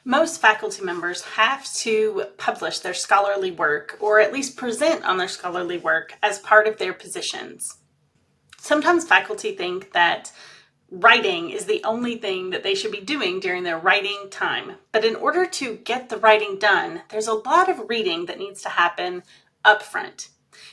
Most faculty members have to publish their scholarly work, or at least present on their scholarly work as part of their positions. Sometimes faculty think that writing is the only thing that they should be doing during their writing time. But in order to get the writing done, there's a lot of reading that needs to happen up front.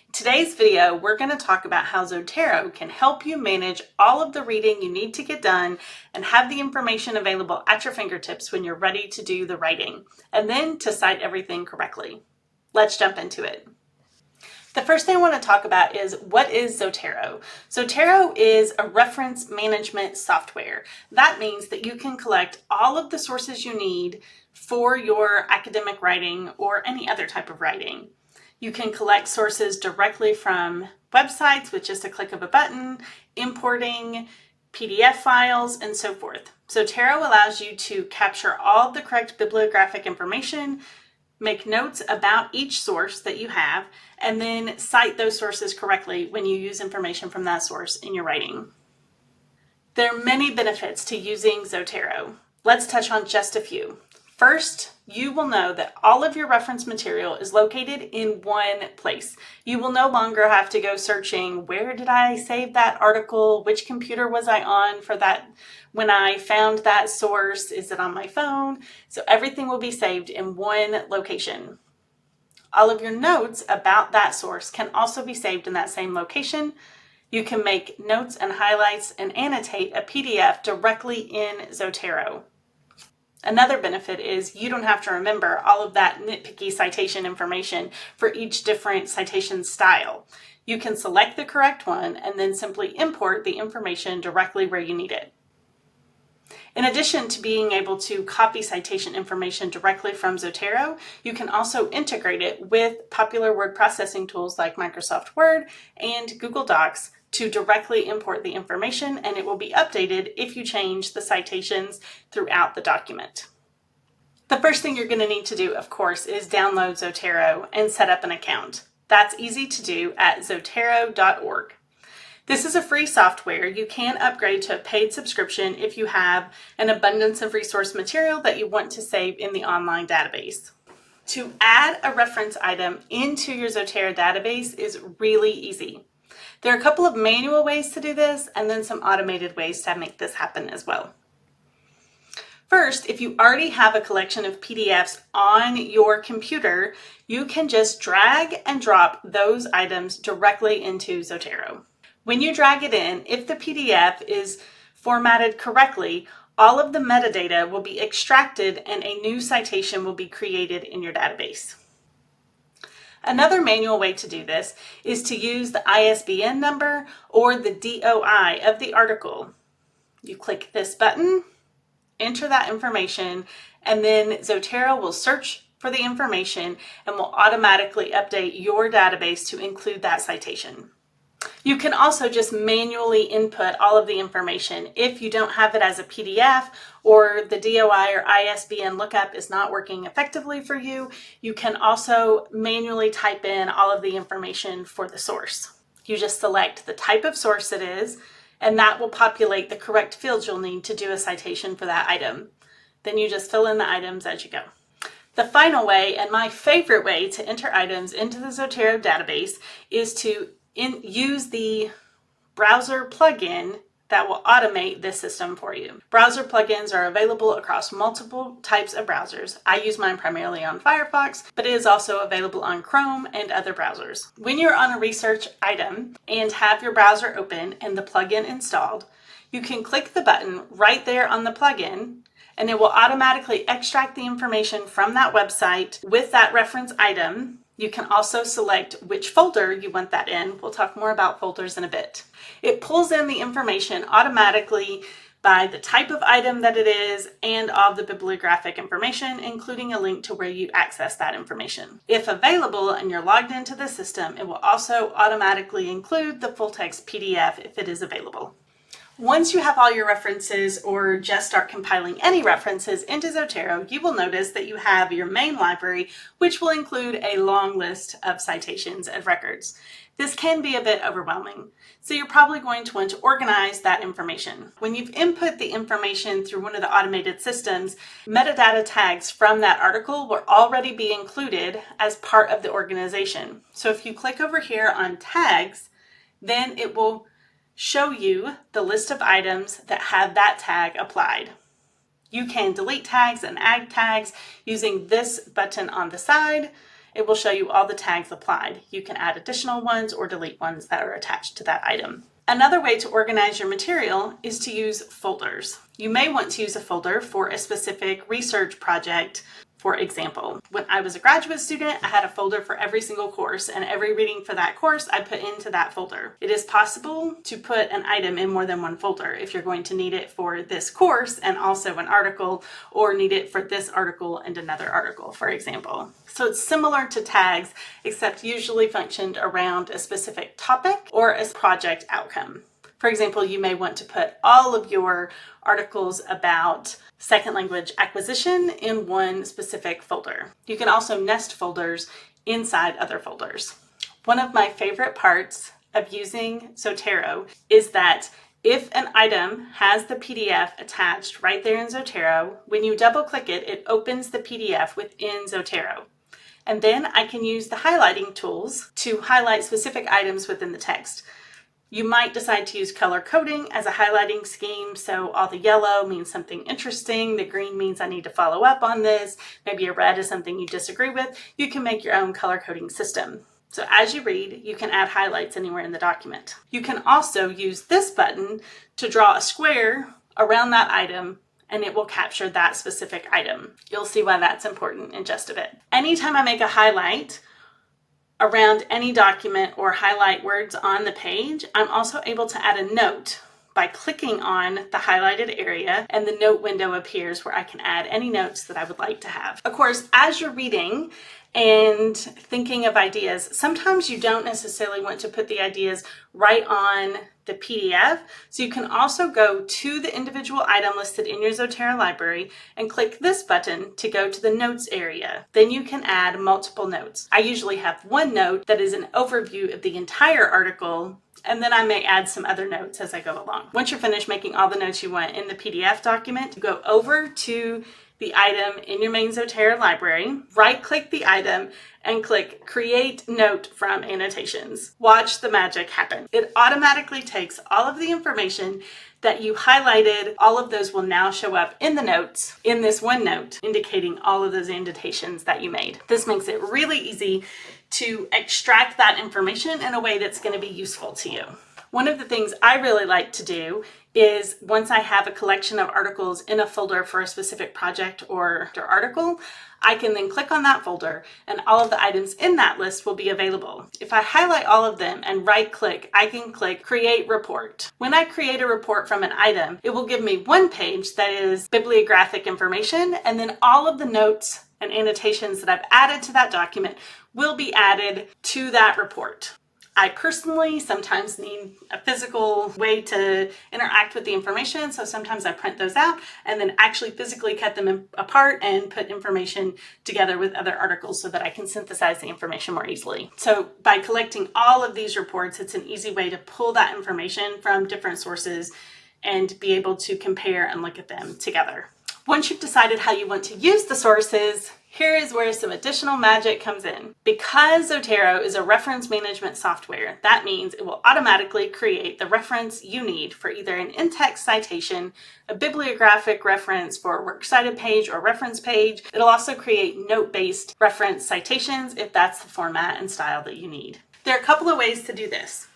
In today's video, we're going to talk about how Zotero can help you manage all of the reading you need to get done and have the information available at your fingertips when you're ready to do the writing, and then to cite everything correctly. Let's jump into it. The first thing I want to talk about is, what is Zotero? Zotero is a reference management software. That means that you can collect all of the sources you need for your academic writing or any other type of writing. You can collect sources directly from websites with just a click of a button, importing PDF files, and so forth. Zotero allows you to capture all the correct bibliographic information, make notes about each source that you have, and then cite those sources correctly when you use information from that source in your writing. There are many benefits to using Zotero. Let's touch on just a few. First, you will know that all of your reference material is located in one place. You will no longer have to go searching, where did I save that article? Which computer was I on for that? When I found that source, is it on my phone? So everything will be saved in one location. All of your notes about that source can also be saved in that same location. You can make notes and highlights and annotate a PDF directly in Zotero. Another benefit is you don't have to remember all of that nitpicky citation information for each different citation style. You can select the correct one and then simply import the information directly where you need it. In addition to being able to copy citation information directly from Zotero, you can also integrate it with popular word processing tools like Microsoft Word and Google Docs to directly import the information, and it will be updated if you change the citations throughout the document. The first thing you're going to need to do, of course, is download Zotero and set up an account. That's easy to do at zotero.org. This is a free software. You can upgrade to a paid subscription if you have an abundance of resource material that you want to save in the online database. To add a reference item into your Zotero database is really easy. There are a couple of manual ways to do this, and then some automated ways to make this happen as well. First, if you already have a collection of PDFs on your computer, you can just drag and drop those items directly into Zotero. When you drag it in, if the PDF is formatted correctly, all of the metadata will be extracted and a new citation will be created in your database. Another manual way to do this is to use the ISBN number or the DOI of the article. You click this button, enter that information, and then Zotero will search for the information and will automatically update your database to include that citation. You can also just manually input all of the information. If you don't have it as a PDF or the DOI or ISBN lookup is not working effectively for you, you can also manually type in all of the information for the source. You just select the type of source it is, and that will populate the correct fields you'll need to do a citation for that item. Then you just fill in the items as you go. The final way, and my favorite way to enter items into the Zotero database, is to use the browser plugin that will automate this system for you. Browser plugins are available across multiple types of browsers. I use mine primarily on Firefox, but it is also available on Chrome and other browsers. When you're on a research item and have your browser open and the plugin installed, you can click the button right there on the plugin, and it will automatically extract the information from that website with that reference item. You can also select which folder you want that in. We'll talk more about folders in a bit. It pulls in the information automatically by the type of item that it is and all the bibliographic information, including a link to where you access that information. If available and you're logged into the system, it will also automatically include the full text PDF if it is available. Once you have all your references or just start compiling any references into Zotero, you will notice that you have your main library, which will include a long list of citations and records. This can be a bit overwhelming, so you're probably going to want to organize that information. When you've input the information through one of the automated systems, metadata tags from that article will already be included as part of the organization. So if you click over here on tags, then it will show you the list of items that have that tag applied. You can delete tags and add tags using this button on the side. It will show you all the tags applied. You can add additional ones or delete ones that are attached to that item. Another way to organize your material is to use folders. You may want to use a folder for a specific research project. For example, when I was a graduate student, I had a folder for every single course, and every reading for that course I put into that folder. It is possible to put an item in more than one folder if you're going to need it for this course and also an article, or need it for this article and another article, for example. So it's similar to tags, except usually functioned around a specific topic or a project outcome. For example, you may want to put all of your articles about second language acquisition in one specific folder. You can also nest folders inside other folders. One of my favorite parts of using Zotero is that if an item has the PDF attached right there in Zotero, when you double click it, it opens the PDF within Zotero. And then I can use the highlighting tools to highlight specific items within the text. You might decide to use color coding as a highlighting scheme, so all the yellow means something interesting, the green means I need to follow up on this, maybe a red is something you disagree with. You can make your own color coding system. So as you read, you can add highlights anywhere in the document. You can also use this button to draw a square around that item, and it will capture that specific item. You'll see why that's important in just a bit. Anytime I make a highlight around any document or highlight words on the page, I'm also able to add a note by clicking on the highlighted area, and the note window appears where I can add any notes that I would like to have. Of course, as you're reading and thinking of ideas, sometimes you don't necessarily want to put the ideas right on the PDF. So you can also go to the individual item listed in your Zotero library and click this button to go to the notes area. Then you can add multiple notes. I usually have one note that is an overview of the entire article, and then I may add some other notes as I go along. Once you're finished making all the notes you want in the PDF document, you go over to the item in your main Zotero library, right-click the item, and click Create Note from Annotations. Watch the magic happen. It automatically takes all of the information that you highlighted. All of those will now show up in the notes, in this one note, indicating all of those annotations that you made. This makes it really easy to extract that information in a way that's going to be useful to you. One of the things I really like to do is, once I have a collection of articles in a folder for a specific project or article, I can then click on that folder and all of the items in that list will be available. If I highlight all of them and right click, I can click Create Report. When I create a report from an item, it will give me one page that is bibliographic information, and then all of the notes and annotations that I've added to that document will be added to that report. I personally sometimes need a physical way to interact with the information, so sometimes I print those out and then actually physically cut them apart and put information together with other articles so that I can synthesize the information more easily. So by collecting all of these reports, it's an easy way to pull that information from different sources and be able to compare and look at them together. Once you've decided how you want to use the sources, here is where some additional magic comes in. Because Zotero is a reference management software, that means it will automatically create the reference you need for either an in-text citation, a bibliographic reference for a works cited page or reference page. It'll also create note-based reference citations if that's the format and style that you need. There are a couple of ways to do this.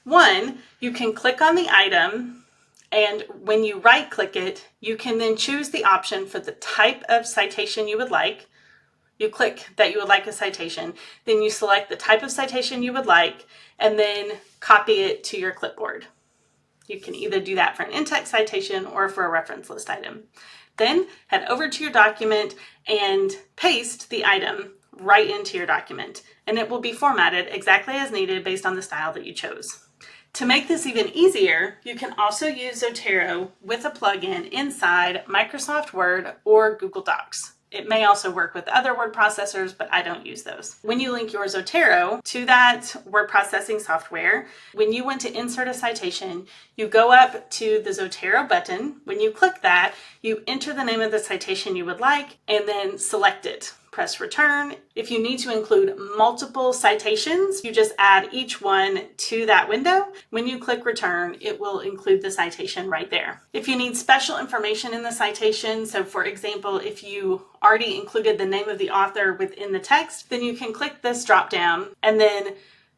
One, you can click on the item, and when you right click it, you can then choose the option for the type of citation you would like. You click that you would like a citation, then you select the type of citation you would like, and then copy it to your clipboard. You can either do that for an in-text citation or for a reference list item. Then head over to your document and paste the item right into your document, and it will be formatted exactly as needed based on the style that you chose. To make this even easier, you can also use Zotero with a plugin inside Microsoft Word or Google Docs. It may also work with other word processors, but I don't use those. When you link your Zotero to that word processing software, when you want to insert a citation, you go up to the Zotero button. When you click that, you enter the name of the citation you would like and then select it. Press return. If you need to include multiple citations, you just add each one to that window. When you click return, it will include the citation right there. If you need special information in the citation, so for example, if you already included the name of the author within the text, then you can click this drop down and then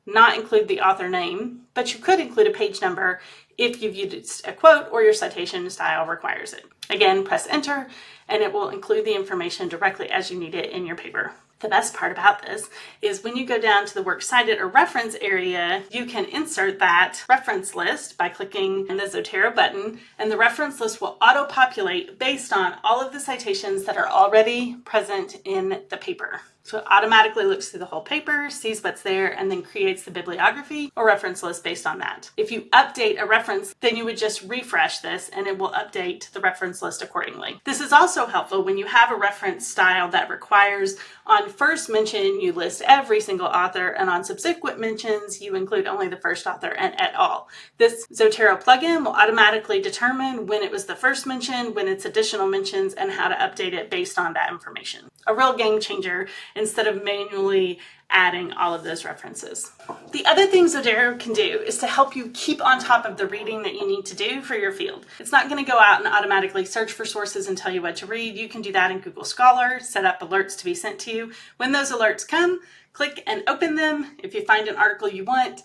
not include the author name, but you could include a page number if you've used a quote or your citation style requires it. Again, press enter and it will include the information directly as you need it in your paper. The best part about this is when you go down to the Works Cited or Reference area, you can insert that reference list by clicking the Zotero button, and the reference list will auto-populate based on all of the citations that are already present in the paper. So it automatically looks through the whole paper, sees what's there, and then creates the bibliography or reference list based on that. If you update a reference, then you would just refresh this and it will update the reference list accordingly. This is also helpful when you have a reference style that requires on first mention you list every single author, and on subsequent mentions you include only the first author and et al. This Zotero plugin will automatically determine when it was the first mention, when it's additional mentions, and how to update it based on that information. A real game changer instead of manually adding all of those references. The other thing Zotero can do is to help you keep on top of the reading that you need to do for your field. It's not going to go out and automatically search for sources and tell you what to read. You can do that in Google Scholar, set up alerts to be sent to you. When those alerts come, click and open them. If you find an article you want,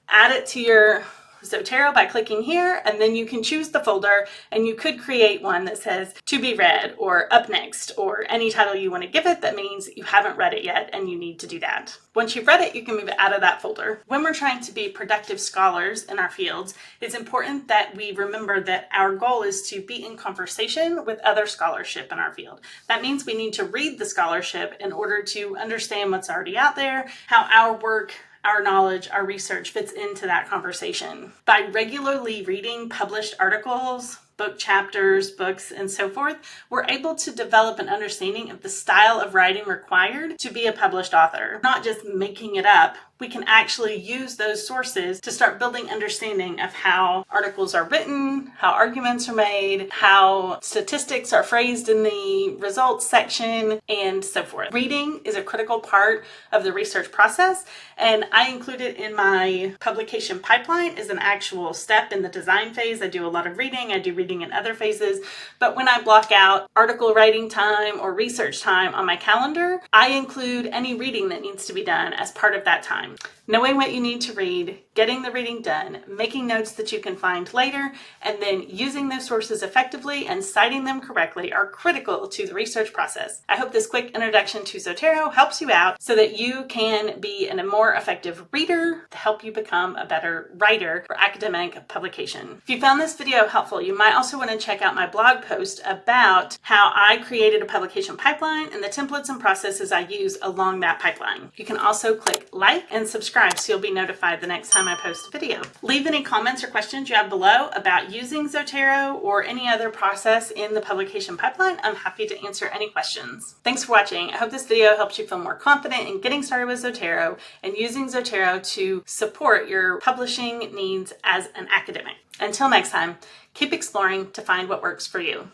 add it to your Zotero by clicking here, and then you can choose the folder, and you could create one that says to be read or up next or any title you want to give it that means you haven't read it yet and you need to do that. Once you've read it, you can move it out of that folder. When we're trying to be productive scholars in our fields, it's important that we remember that our goal is to be in conversation with other scholarship in our field. That means we need to read the scholarship in order to understand what's already out there, how our work, our knowledge, our research fits into that conversation. By regularly reading published articles, book chapters, books, and so forth, we're able to develop an understanding of the style of writing required to be a published author. Not just making it up, we can actually use those sources to start building understanding of how articles are written, how arguments are made, how statistics are phrased in the results section, and so forth. Reading is a critical part of the research process, and I include it in my publication pipeline as an actual step in the design phase. I do a lot of reading, I do reading in other phases, but when I block out article writing time or research time on my calendar, I include any reading that needs to be done as part of that time. Knowing what you need to read, getting the reading done, making notes that you can find later, and then using those sources effectively and citing them correctly are critical to the research process. I hope this quick introduction to Zotero helps you out so that you can be a more effective reader to help you become a better writer for academic publication. If you found this video helpful, you might also want to check out my blog post about how I created a publication pipeline and the templates and processes I use along that pipeline. You can also click like and subscribe so you'll be notified the next time I post a video. Leave any comments or questions you have below about using Zotero or any other process in the publication pipeline. I'm happy to answer any questions. Thanks for watching. I hope this video helps you feel more confident in getting started with Zotero and using Zotero to support your publishing needs as an academic. Until next time, keep exploring to find what works for you.